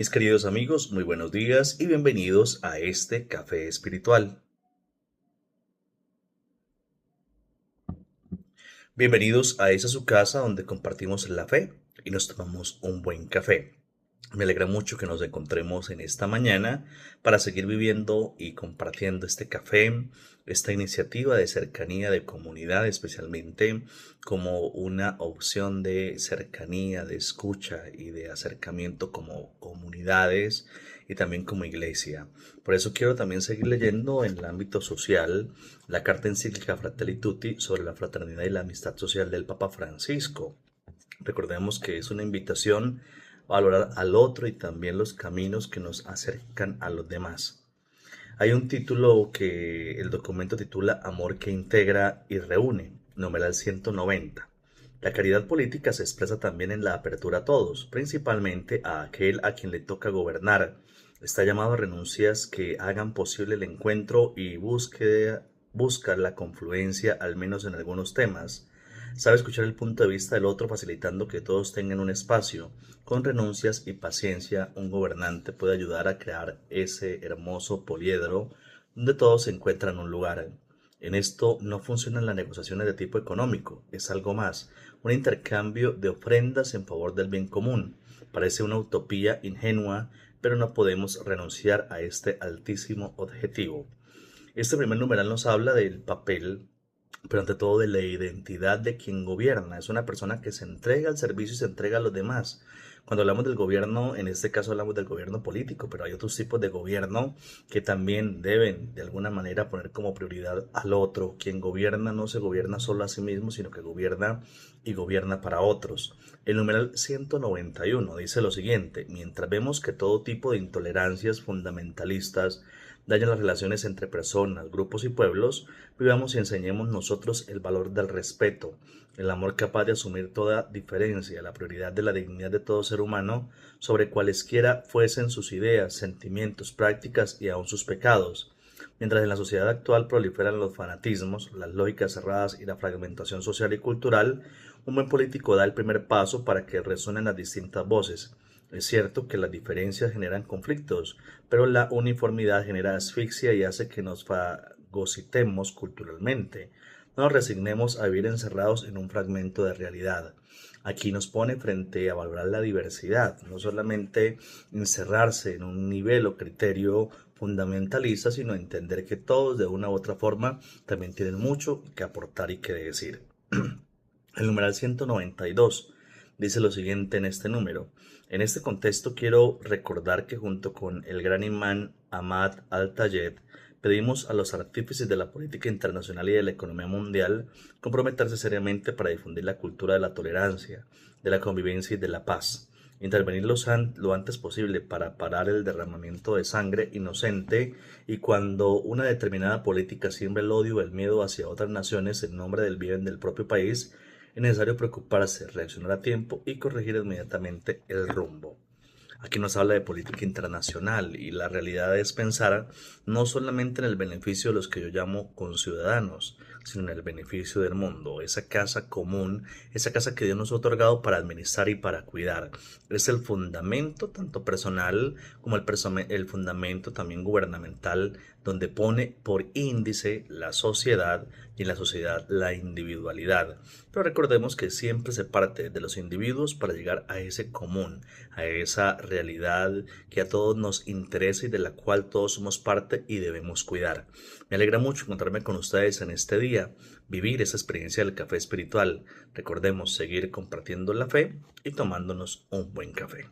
Mis queridos amigos, muy buenos días y bienvenidos a este café espiritual. Bienvenidos a esa su casa donde compartimos la fe y nos tomamos un buen café. Me alegra mucho que nos encontremos en esta mañana para seguir viviendo y compartiendo este café, esta iniciativa de cercanía de comunidad, especialmente como una opción de cercanía, de escucha y de acercamiento como comunidades y también como iglesia. Por eso quiero también seguir leyendo en el ámbito social la carta encíclica Fratelli Tutti sobre la fraternidad y la amistad social del Papa Francisco. Recordemos que es una invitación a valorar al otro y también los caminos que nos acercan a los demás. Hay un título que el documento titula Amor que integra y reúne, numeral 190. La caridad política se expresa también en la apertura a todos, principalmente a aquel a quien le toca gobernar. Está llamado a renuncias que hagan posible el encuentro y buscar la confluencia, al menos en algunos temas. Sabe escuchar el punto de vista del otro, facilitando que todos tengan un espacio. Con renuncias y paciencia, un gobernante puede ayudar a crear ese hermoso poliedro donde todos se encuentran un lugar. En esto no funcionan las negociaciones de tipo económico, es algo más, un intercambio de ofrendas en favor del bien común. Parece una utopía ingenua, pero no podemos renunciar a este altísimo objetivo. Este primer numeral nos habla del papel, pero ante todo de la identidad de quien gobierna. Es una persona que se entrega al servicio y se entrega a los demás. Cuando hablamos del gobierno, en este caso hablamos del gobierno político, pero hay otros tipos de gobierno que también deben de alguna manera poner como prioridad al otro. Quien gobierna no se gobierna solo a sí mismo, sino que gobierna y gobierna para otros. El numeral 191 dice lo siguiente: mientras vemos que todo tipo de intolerancias fundamentalistas dañan las relaciones entre personas, grupos y pueblos, vivamos y enseñemos nosotros el valor del respeto, el amor capaz de asumir toda diferencia, la prioridad de la dignidad de todo ser humano sobre cualesquiera fuesen sus ideas, sentimientos, prácticas y aun sus pecados. Mientras en la sociedad actual proliferan los fanatismos, las lógicas cerradas y la fragmentación social y cultural, un buen político da el primer paso para que resuenen las distintas voces. Es cierto que las diferencias generan conflictos, pero la uniformidad genera asfixia y hace que nos fagocitemos culturalmente. No nos resignemos a vivir encerrados en un fragmento de realidad. Aquí nos pone frente a valorar la diversidad, no solamente encerrarse en un nivel o criterio fundamentalista, sino entender que todos de una u otra forma también tienen mucho que aportar y que decir. El numeral 192 dice lo siguiente en este número. En este contexto quiero recordar que junto con el gran imán Ahmad al-Tayeb pedimos a los artífices de la política internacional y de la economía mundial comprometerse seriamente para difundir la cultura de la tolerancia, de la convivencia y de la paz. Intervenir lo antes posible para parar el derramamiento de sangre inocente, y cuando una determinada política siembra el odio o el miedo hacia otras naciones en nombre del bien del propio país, es necesario preocuparse, reaccionar a tiempo y corregir inmediatamente el rumbo. Aquí nos habla de política internacional y la realidad es pensar no solamente en el beneficio de los que yo llamo conciudadanos, sino en el beneficio del mundo, esa casa común, esa casa que Dios nos ha otorgado para administrar y para cuidar. Es el fundamento tanto personal como el fundamento también gubernamental, donde pone por índice la sociedad y en la sociedad la individualidad. Pero recordemos que siempre se parte de los individuos para llegar a ese común, a esa realidad que a todos nos interesa y de la cual todos somos parte y debemos cuidar. Me alegra mucho encontrarme con ustedes en este día, vivir esa experiencia del café espiritual. Recordemos seguir compartiendo la fe y tomándonos un buen café.